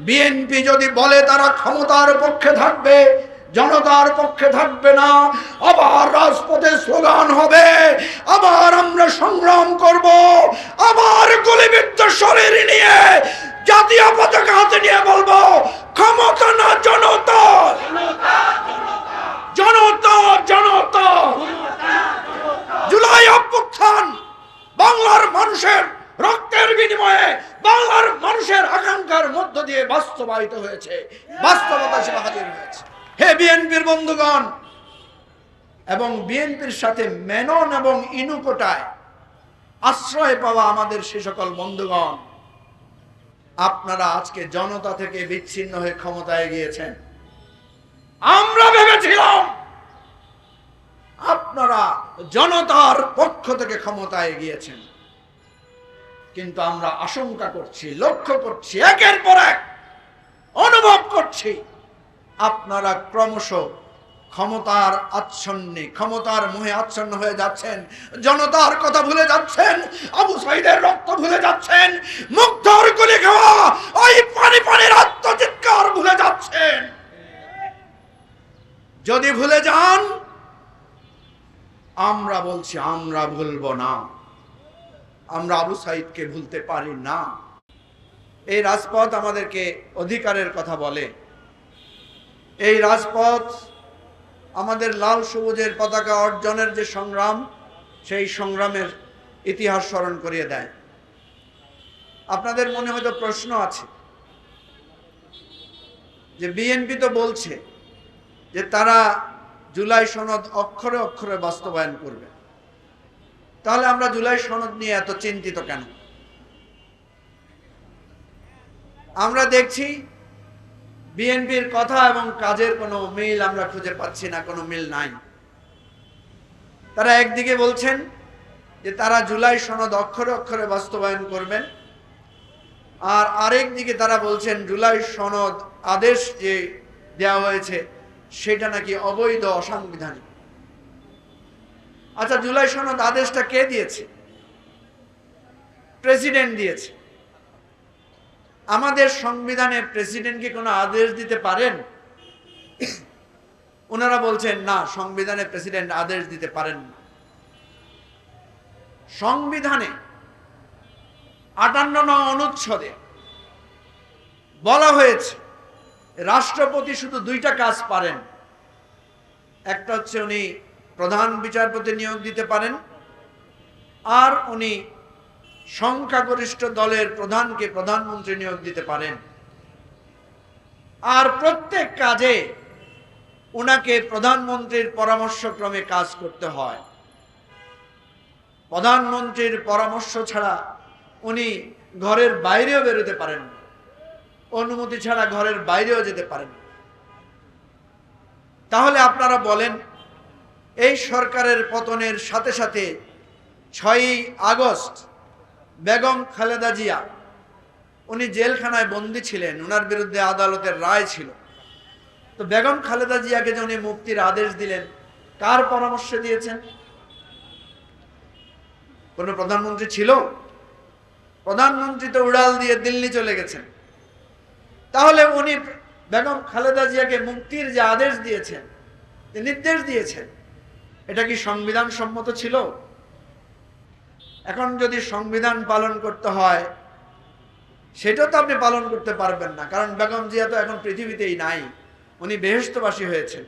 BNP যদি বলে তারা ক্ষমতার পক্ষে থাকবে, জনতার পক্ষে থাকবে না, আবার রাজপথে স্লোগান হবে, আবার আমরা সংগ্রাম করব, আবার গুলিবিদ্ধ শরীর নিয়ে জাতীয় পতাকা হাতে নিয়ে বলবো ক্ষমতা না জনতা, জনতা জনতা। জুলাই অভ্যুত্থান বাংলার মানুষের রক্তের বিনিময়ে, বাংলার মানুষের আকাঙ্ক্ষার মধ্য দিয়ে বাস্তবায়িত হয়েছে, বাস্তবতা সে হাজির হয়েছে। হে বিএনপির বন্ধুগণ এবং বিএনপির সাথে মেনন এবং ইনুকোটায় আশ্রয় পাওয়া আমাদের সে সকল বন্ধুগণ, আপনারা আজকে জনতা থেকে বিচ্ছিন্ন হয়ে ক্ষমতায় গিয়েছেন। আমরা ভেবেছিলাম আপনারা জনতার পক্ষ থেকে ক্ষমতায় গিয়েছেন, কিন্তু আমরা আশঙ্কা করছি, লক্ষ্য করছি, একের পর এক অনুভব করছি আপনারা ক্রমশ ক্ষমতার আচ্ছন্নে, ক্ষমতার মোহে আচ্ছন্ন হয়ে যাচ্ছেন, জনতার কথা ভুলে যাচ্ছেন, আবু সাইদের রক্ত ভুলে যাচ্ছেন, মুগ্ধর গুলি খাওয়া ওই পানি পানির আত্মচিৎকার ভুলে যাচ্ছেন। যদি ভুলে যান, আমরা বলছি আমরা ভুলবো না, আমরা আবু সাইদকে ভুলতে পারি না। এই রাজপথ আমাদেরকে অধিকারের কথা বলে, এই রাজপথ আমাদের লাল সবুজের পতাকা অর্জনের যে সংগ্রাম, সেই সংগ্রামের ইতিহাস স্মরণ করিয়ে দেয়। আপনাদের মনে হয়তো প্রশ্ন আছে যে বিএনপি তো বলছে যে তারা জুলাই সনদ অক্ষরে অক্ষরে বাস্তবায়ন করবে, তাহলে আমরা জুলাই সনদ নিয়ে এত চিন্তিত কেন? আমরা দেখছি বিএনপির কথা এবং কাজের কোনো মিল আমরা খুঁজে পাচ্ছি না, কোনো মিল নাই। তারা একদিকে বলছেন যে তারা জুলাই সনদ অক্ষরে অক্ষরে বাস্তবায়ন করবেন, আর আরেক দিকে তারা বলছেন জুলাই সনদ আদেশ যে দেওয়া হয়েছে সেটা নাকি অবৈধ, অসাংবিধানিক। আচ্ছা, জুলাই সনদ আদেশটা কে দিয়েছে? প্রেসিডেন্ট দিয়েছে। আমাদের সংবিধানে প্রেসিডেন্ট কি কোনো আদেশ দিতে পারেন? ওনারা বলছেন না, সংবিধানে প্রেসিডেন্ট আদেশ দিতে পারেন না। সংবিধানে 58 নং অনুচ্ছেদে বলা হয়েছে রাষ্ট্রপতি শুধু দুইটা কাজ পারেন। একটা হচ্ছে উনি প্রধান বিচারপতি নিয়োগ দিতে পারেন, আর উনি সংখ্যাগরিষ্ঠ দলের প্রধানকে প্রধানমন্ত্রী নিয়োগ দিতে পারেন। আর প্রত্যেক কাজে উনাকে প্রধানমন্ত্রীর পরামর্শক্রমে কাজ করতে হয়। প্রধানমন্ত্রীর পরামর্শ ছাড়া উনি ঘরের বাইরেও বেরোতে পারেন, অনুমতি ছাড়া ঘরের বাইরেও যেতে পারেন। তাহলে আপনারা বলেন, এই সরকারের পতনের সাথে সাথে 6ই আগস্ট বেগম খালেদা জিয়া উনি জেলখানায় বন্দী ছিলেন, ওনার বিরুদ্ধে আদালতের রায় ছিল। তো বেগম খালেদা জিয়াকে যে উনি মুক্তির আদেশ দিলেন, কার পরামর্শে দিয়েছেন? কোন প্রধানমন্ত্রী ছিল? প্রধানমন্ত্রী তো উড়াল দিয়ে দিল্লি চলে গেছেন। তাহলে উনি বেগম খালেদা জিয়াকে মুক্তির যে আদেশ দিয়েছেন, যে নির্দেশ দিয়েছেন, এটা কি সংবিধান সম্মত ছিল? এখন যদি সংবিধান পালন করতে হয়, সেটা তো আপনি পালন করতে পারবেন না, কারণ বেগম জিয়া তো এখন পৃথিবীতেই নাই, উনি বেহেশতবাসী হয়েছেন।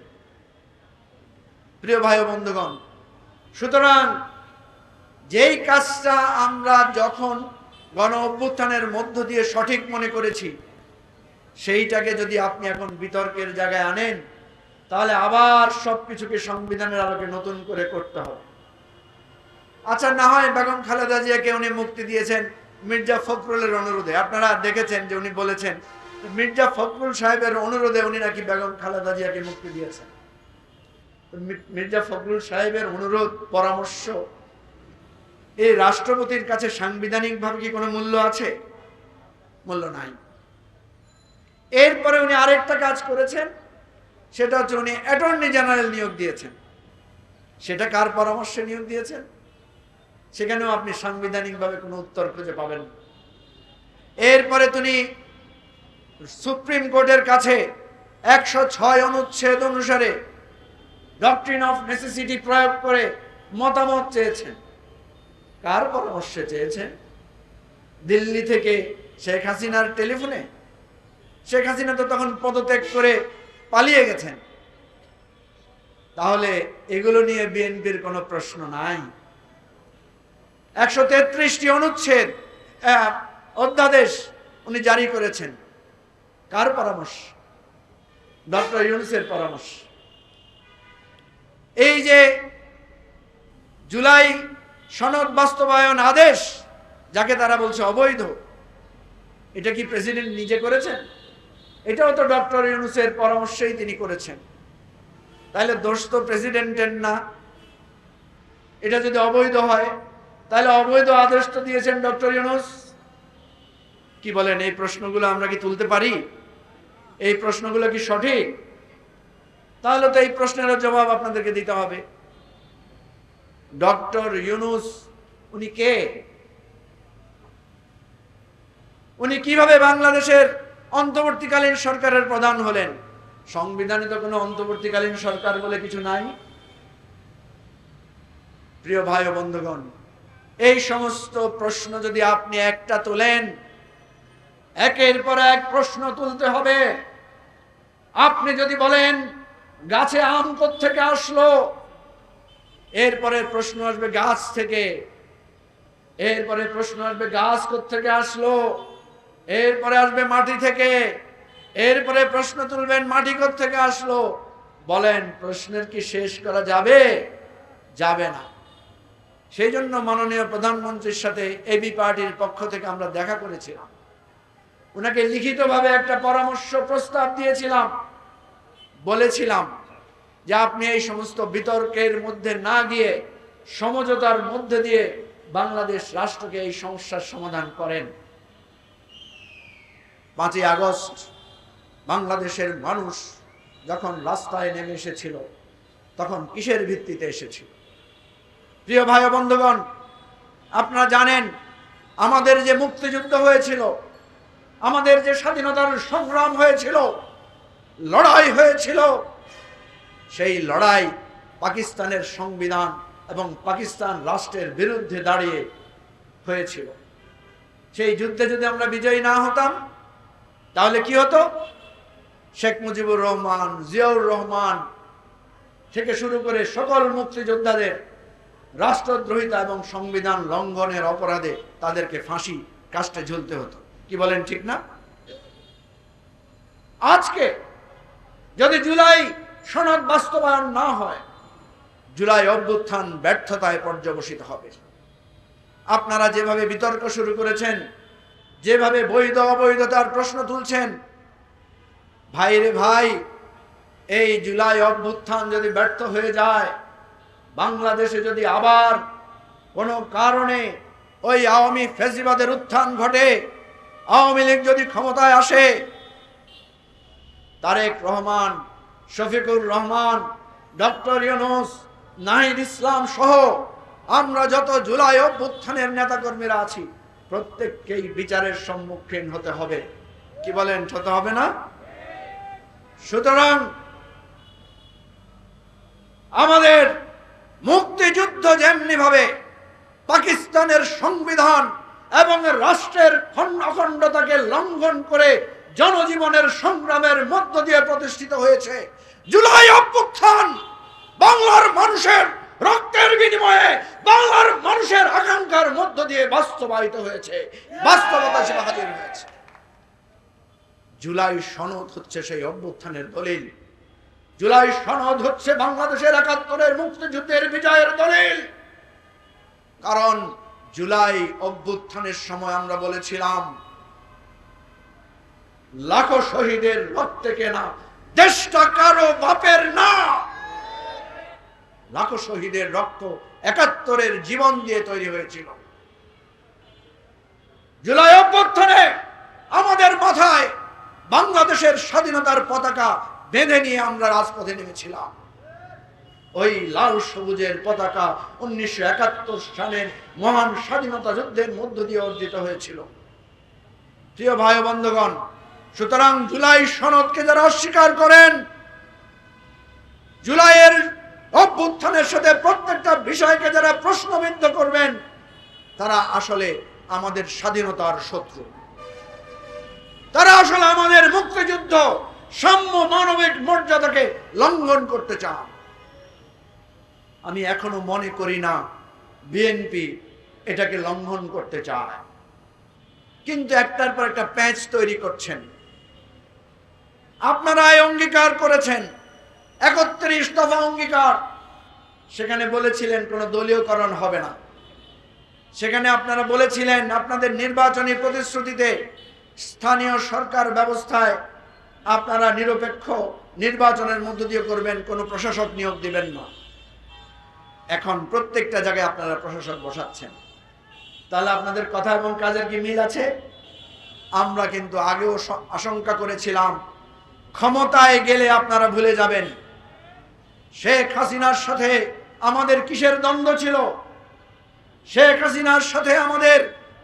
প্রিয় ভাই ও বন্ধুগণ, সুতরাং যেই কাজটা আমরা যখন গণ অভ্যুত্থানের মধ্য দিয়ে সঠিক মনে করেছি, সেইটাকে যদি আপনি এখন বিতর্কের জায়গায় আনেন, তাহলে আবার সবকিছুকে সংবিধানের আলোকে নতুন করে করতে হবে। আচ্ছা, না হয় বেগম খালেদা জিয়াকে উনি মুক্তি দিয়েছেন মির্জা ফখরুলের অনুরোধে। আপনারা দেখেছেন যে উনি বলেছেন মির্জা ফখরুল সাহেবের অনুরোধে উনি নাকি বেগম খালেদা জিয়াকে মুক্তি দিয়েছেন। মির্জা ফখরুল সাহেবের অনুরোধ, পরামর্শ এই রাষ্ট্রপতির কাছে সাংবিধানিকভাবে কি কোনো মূল্য আছে? মূল্য নাই। এরপরে উনি আরেকটা কাজ করেছেন, সেটা হচ্ছে উনি অ্যাটর্নি জেনারেল নিয়োগ দিয়েছেন। সেটা কার পরামর্শে নিয়োগ দিয়েছেন? সেখানেও আপনি সাংবিধানিকভাবে কোনো উত্তর খুঁজে পাবেন না। এরপরে তিনি সুপ্রিম কোর্টের কাছে 106 অনুচ্ছেদ অনুসারে ডক্ট্রিন অফ নেসেসিটি প্রয়োগ করে মতামত চেয়েছেন। কার পরামর্শে চেয়েছেন? দিল্লি থেকে শেখ হাসিনার টেলিফোনে? শেখ হাসিনা তো তখন পদত্যাগ করে পালিয়ে গেছেন। তাহলে এগুলো নিয়ে বিএনপির কোনো প্রশ্ন নাই। 133টি অনুচ্ছেদ অধ্যাদেশ উনি জারি করেছেন। কার পরামর্শ? ডক্টর ইউনূসের পরামর্শ। এই যে জুলাই সনদ বাস্তবায়ন আদেশ, যাকে তারা বলছে অবৈধ, এটা কি প্রেসিডেন্ট নিজে করেছেন? এটাও তো ডক্টর ইউনূসের পরামর্শেই তিনি করেছেন। তাহলে দোষ তো প্রেসিডেন্টের না। এটা যদি অবৈধ হয়, তাহলে অবৈধ আদেশ তো দিয়েছেন ডক্টর ইউনূস। কি বলেন, এই প্রশ্নগুলো আমরা কি তুলতে পারি? এই প্রশ্নগুলো কি সঠিক? তাহলে তো এই প্রশ্নের জবাব আপনাদেরকে দিতে হবে। ডক্টর ইউনূস উনি কে? উনি কিভাবে বাংলাদেশের অন্তর্বর্তীকালীন সরকারের প্রধান হলেন? সংবিধানে তো কোনো অন্তর্বর্তীকালীন সরকার বলে কিছু নাই। প্রিয় ভাই ও বন্ধুগণ, এই সমস্ত প্রশ্ন যদি আপনি একটা তোলেন, একের পর এক প্রশ্ন তুলতে হবে। আপনি যদি বলেন গাছে আম কোত্থেকে আসলো, এরপরে প্রশ্ন আসবে গাছ থেকে। এরপরে প্রশ্ন আসবে গাছ কোত্থেকে আসলো, এরপরে আসবে মাটি থেকে। এরপরে প্রশ্ন তুলবেন মাটি কোত্থেকে আসলো। বলেন প্রশ্নের কি শেষ করা যাবে? যাবে না। সেই জন্য মাননীয় প্রধানমন্ত্রীর সাথে এবি পার্টির পক্ষ থেকে আমরা দেখা করেছিলাম। ওনাকে লিখিতভাবে একটা পরামর্শ প্রস্তাব দিয়েছিলাম। বলেছিলাম যে আপনি এই সমস্ত বিতর্কের মধ্যে না গিয়ে সমঝোতার মধ্যে দিয়ে বাংলাদেশ রাষ্ট্রকে এই সমস্যার সমাধান করেন। 5ই আগস্ট বাংলাদেশের মানুষ যখন রাস্তায় নেমে এসেছিল, তখন কিসের ভিত্তিতে এসেছিল? প্রিয় ভাই ও বন্ধুগণ, আপনারা জানেন আমাদের যে মুক্তিযুদ্ধ হয়েছিল, আমাদের যে স্বাধীনতার সংগ্রাম হয়েছিল, লড়াই হয়েছিল, সেই লড়াই পাকিস্তানের সংবিধান এবং পাকিস্তান রাষ্ট্রের বিরুদ্ধে দাঁড়িয়ে হয়েছিল। সেই যুদ্ধে যদি আমরা বিজয়ী না হতাম, তাহলে কি হতো? শেখ মুজিবুর রহমান, জিয়াউর রহমান থেকে শুরু করে সকল মুক্তিযোদ্ধাদের রাষ্ট্রদ্রোহিতা এবং সংবিধান লঙ্ঘনের অপরাধে তাদেরকে ফাঁসি কাস্টে ঝুলতে হতো। কি বলেন, ঠিক না? আজকে যদি জুলাই সনদ বাস্তবায়ন না হয়, জুলাই অভ্যুত্থান ব্যর্থতায় পর্যবসিত হবে। আপনারা যেভাবে বিতর্ক শুরু করেছেন, যেভাবে বৈধ অবৈধতার প্রশ্ন তুলছেন, ভাই রে ভাই, এই জুলাই অভ্যুত্থান যদি ব্যর্থ হয়ে যায়, বাংলাদেশে যদি আবার কোনো কারণে ওই আওয়ামী ফ্যাসিবাদের উত্থান ঘটে, আওয়ামী লীগ যদি ক্ষমতায় আসে, তারেক রহমান, শফিকুর রহমান, ডক্টর ইউনূস, নাহিদ ইসলাম সহ আমরা যত জুলাই অভ্যুত্থানের নেতাকর্মীরা আছি, প্রত্যেককেই বিচারের সম্মুখীন হতে হবে। কি বলেন, হতে হবে না? সুতরাং আমাদের মুক্তিযুদ্ধ যেমনি ভাবে পাকিস্তানের সংবিধান এবং রাষ্ট্রের অখণ্ডতাকে লঙ্ঘন করে জনজীবনের সংগ্রামের মধ্য দিয়ে প্রতিষ্ঠিত হয়েছে, জুলাই অভ্যুত্থান বাংলার মানুষের রক্তের বিনিময়ে, বাংলার মানুষের আকাঙ্ক্ষার মধ্য দিয়ে বাস্তবায়িত হয়েছে, বাস্তবতা সে হাজির হয়েছে। জুলাই সনদ হচ্ছে সেই অভ্যুত্থানের দলিল। জুলাই সনদ হচ্ছে বাংলাদেশের ৭১-এর মুক্তিযুদ্ধের বিজয়ের দলিল। কারণ জুলাই অভ্যুত্থানের সময় আমরা বলেছিলাম, লাখো শহীদের রক্তে কেনা দেশটা কারো বাপের না। লাখো শহীদের রক্ত ৭১-এর জীবন দিয়ে তৈরি হয়েছিল। জুলাই অভ্যুত্থানে আমাদের মাথায় বাংলাদেশের স্বাধীনতার পতাকা বেঁধে নিয়ে আমরা রাজপথে নেমেছিলাম। ওই লাল সবুজের পতাকা ১৯৭১ সালের মহান স্বাধীনতা যুদ্ধের মধ্য দিয়ে অর্জিত হয়েছিল। প্রিয় ভাই বন্ধুগণ, সুতরাং জুলাই সনদকে যারা অস্বীকার করেন, জুলাইয়ের অভ্যুত্থানের সাথে প্রত্যেকটা বিষয়কে যারা প্রশ্নবিদ্ধ করবেন, তারা আসলে আমাদের স্বাধীনতার শত্রু। তারা আসলে আমাদের মুক্তিযুদ্ধ, সাম্য মানবিক মর্যাদাকে লঙ্ঘন করতে চান। আমি এখনো মনে করি না বিএনপি এটাকে লঙ্ঘন করতে চায়, কিন্তু একটার পর একটা প্যাঁচ তৈরি করছেন। আপনারা অঙ্গীকার করেছেন 31 দফা অঙ্গীকার, সেখানে বলেছিলেন কোনো দলীয়করণ হবে না। সেখানে আপনারা বলেছিলেন আপনাদের নির্বাচনী প্রতিশ্রুতিতে স্থানীয় সরকার ব্যবস্থায় আপনারা নিরপেক্ষ নির্বাচনের মধ্য দিয়ে করবেন, কোনো প্রশাসক নিয়োগ দিবেন না। এখন প্রত্যেকটা জায়গায় আপনারা প্রশাসক বসাচ্ছেন। তাহলে আপনাদের কথা এবং কাজের কি মিল আছে? আমরা কিন্তু আগেও আশঙ্কা করেছিলাম ক্ষমতায় গেলে আপনারা ভুলে যাবেন শেখ হাসিনার সাথে আমাদের কিসের দ্বন্দ্ব ছিল, শেখ হাসিনার সাথে আমাদের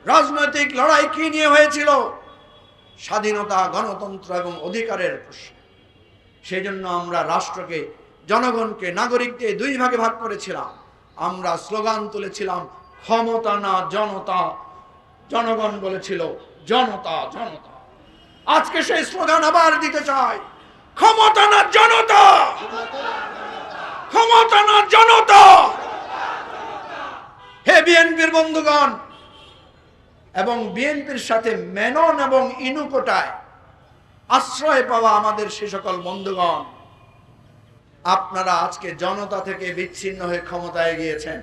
রাজনৈতিক লড়াই কি নিয়ে হয়েছিল, স্বাধীনতা, গণতন্ত্র এবং অধিকারের প্রশ্ন। সেই জন্য আমরা রাষ্ট্রকে, জনগণকে, নাগরিককে দুই ভাগে ভাগ করেছিলাম। আমরা স্লোগান তুলেছিলাম ক্ষমতা না জনতা, জনগণ বলেছিল জনতা জনতা। আজকে সেই স্লোগান আবার দিতে চাই, ক্ষমতা না জনতা, ক্ষমতা না জনতা। হে বিএনপির বন্ধুগণ এবং বিএনপির সাথে মেনন এবং ইনুকোটায় আশ্রয় পাওয়া আমাদের সে সকল বন্ধুগণ, আপনারা আজকে জনতা থেকে বিচ্ছিন্ন হয়ে ক্ষমতায় গিয়েছেন।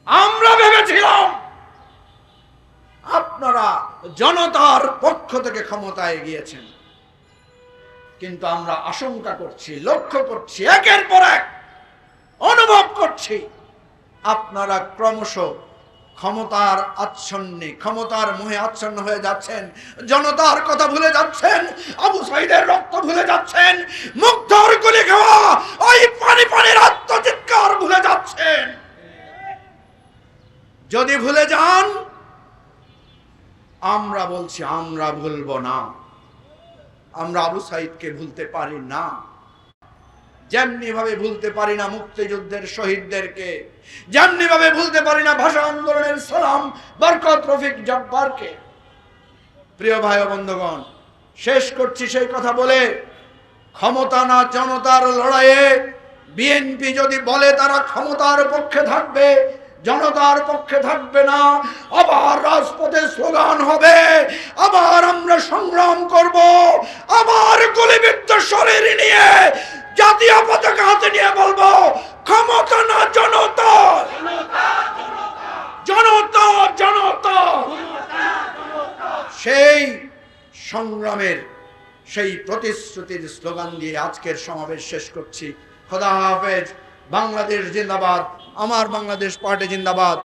আমরা ভেবেছিলাম আপনারা জনতার পক্ষ থেকে ক্ষমতায় গিয়েছেন, কিন্তু আমরা আশঙ্কা করছি, লক্ষ্য করছি, একের পর এক অনুভব করছি আপনারা ক্রমশ ক্ষমতার আচ্ছন্নে, ক্ষমতার মোহে আচ্ছন্ন হয়ে যাচ্ছেন। জনতার কথা ভুলে যাচ্ছেন, আবু সাইদের রক্ত ভুলে যাচ্ছেন, মুগ্ধর গুলি খাওয়া ওই পানি পানির আত্মচিৎকার ভুলে যাচ্ছেন। যদি ভুলে যান, আমরা বলছি আমরা ভুলবো না। আমরা আবু সাইদকে ভুলতে পারি না, যেমনি ভাবে ভুলতে পারি না মুক্তিযুদ্ধের শহীদদেরকে, যেমনি ভাবে ভুলতে পারি না ভাষা আন্দোলনের সালাম বরকত রফিক জব্বারকে। প্রিয় ভাই ও বন্ধুগণ, শেষ করছি সেই কথা বলে, ক্ষমতা না জনতার লড়াইয়ে বিএনপি যদি বলে তারা ক্ষমতার পক্ষে থাকবে, জনতার পক্ষে থাকবে না, আবার রাজপথে স্লোগান হবে, আবার আমরা সংগ্রাম করব, আবার গুলিবিদ্ধ শরীর নিয়ে জাতীয় পতাকা হাতে নিয়ে বলবো ক্ষমতা না জনতা, জনতা জনতা। সেই সংগ্রামের, সেই প্রতিশ্রুতির স্লোগান দিয়ে আজকের সমাবেশ শেষ করছি। খোদা হাফেজ। বাংলাদেশ জিন্দাবাদ। আমার বাংলাদেশ পার্টি জিন্দাবাদ।